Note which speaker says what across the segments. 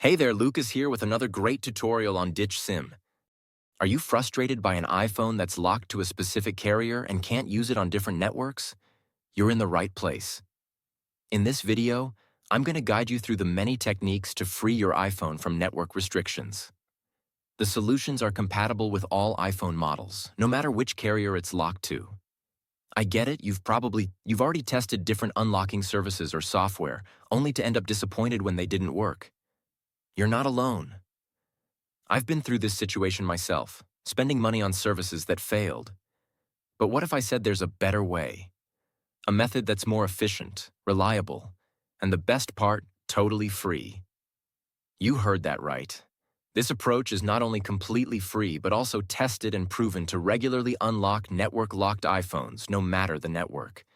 Speaker 1: Hey there, Lucas here with another great tutorial on Ditch SIM. Are you frustrated by an iPhone that's locked to a specific carrier and can't use it on different networks? You're in the right place. In this video, I'm going to guide you through the many techniques to free your iPhone from network restrictions. The solutions are compatible with all iPhone models, no matter which carrier it's locked to. I get it, you've already tested different unlocking services or software, only to end up disappointed when they didn't work. You're not alone. I've been through this situation myself, spending money on services that failed. But what if I said there's a better way? A method that's more efficient, reliable, and the best part, totally free. You heard that right. This approach is not only completely free, but also tested and proven to regularly unlock network-locked iPhones, no matter the network.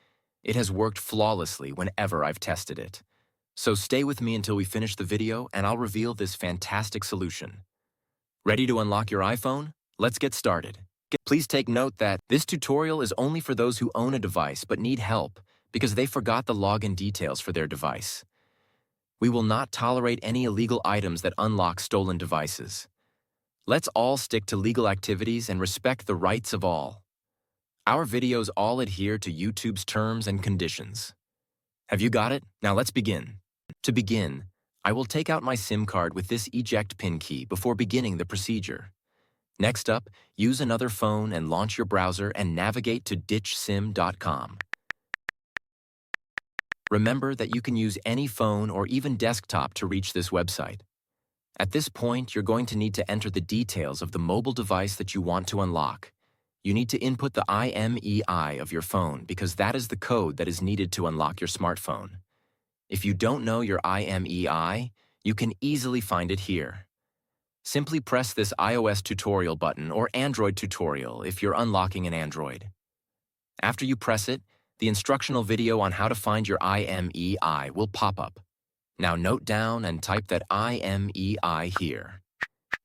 Speaker 1: It has worked flawlessly whenever I've tested it. So stay with me until we finish the video and I'll reveal this fantastic solution. Ready to unlock your iPhone? Let's get started. Please take note that this tutorial is only for those who own a device but need help because they forgot the login details for their device. We will not tolerate any illegal items that unlock stolen devices. Let's all stick to legal activities and respect the rights of all. Our videos all adhere to YouTube's terms and conditions. Have you got it? Now let's begin. To begin, I will take out my SIM card with this eject pin key before beginning the procedure. Next up, use another phone and launch your browser and navigate to ditchsim.com. Remember that you can use any phone or even desktop to reach this website. At this point, you're going to need to enter the details of the mobile device that you want to unlock. You need to input the IMEI of your phone because that is the code that is needed to unlock your smartphone. If you don't know your IMEI, you can easily find it here. Simply press this iOS tutorial button or Android tutorial if you're unlocking an Android. After you press it, the instructional video on how to find your IMEI will pop up. Now note down and type that IMEI here.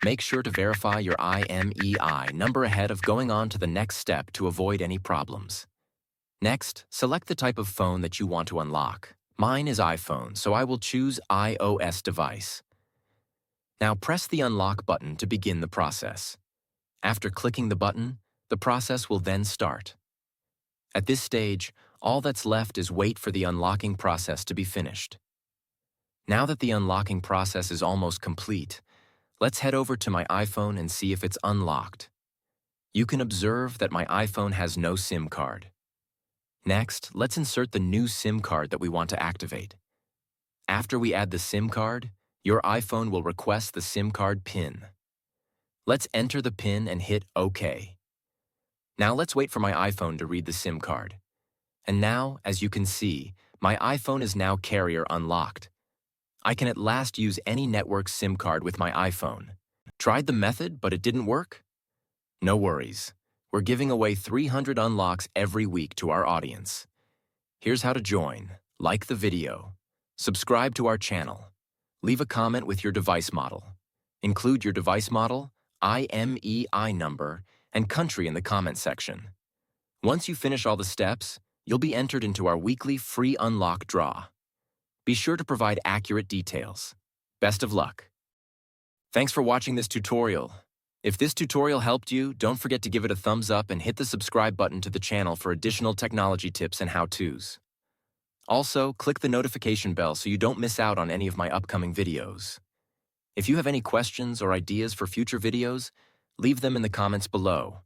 Speaker 1: Make sure to verify your IMEI number ahead of going on to the next step to avoid any problems. Next, select the type of phone that you want to unlock. Mine is iPhone, so I will choose iOS device. Now press the unlock button to begin the process. After clicking the button, the process will then start. At this stage, all that's left is wait for the unlocking process to be finished. Now that the unlocking process is almost complete, let's head over to my iPhone and see if it's unlocked. You can observe that my iPhone has no SIM card. Next, let's insert the new SIM card that we want to activate. After we add the SIM card, your iPhone will request the SIM card PIN. Let's enter the PIN and hit OK. Now let's wait for my iPhone to read the SIM card. And now, as you can see, my iPhone is now carrier unlocked. I can at last use any network SIM card with my iPhone. Tried the method, but it didn't work? No worries. We're giving away 300 unlocks every week to our audience. Here's how to join. Like the video. Subscribe to our channel. Leave a comment with your device model. Include your device model, IMEI number, and country in the comment section. Once you finish all the steps, you'll be entered into our weekly free unlock draw. Be sure to provide accurate details. Best of luck. Thanks for watching this tutorial. If this tutorial helped you, don't forget to give it a thumbs up and hit the subscribe button to the channel for additional technology tips and how-tos. Also, click the notification bell so you don't miss out on any of my upcoming videos. If you have any questions or ideas for future videos, leave them in the comments below.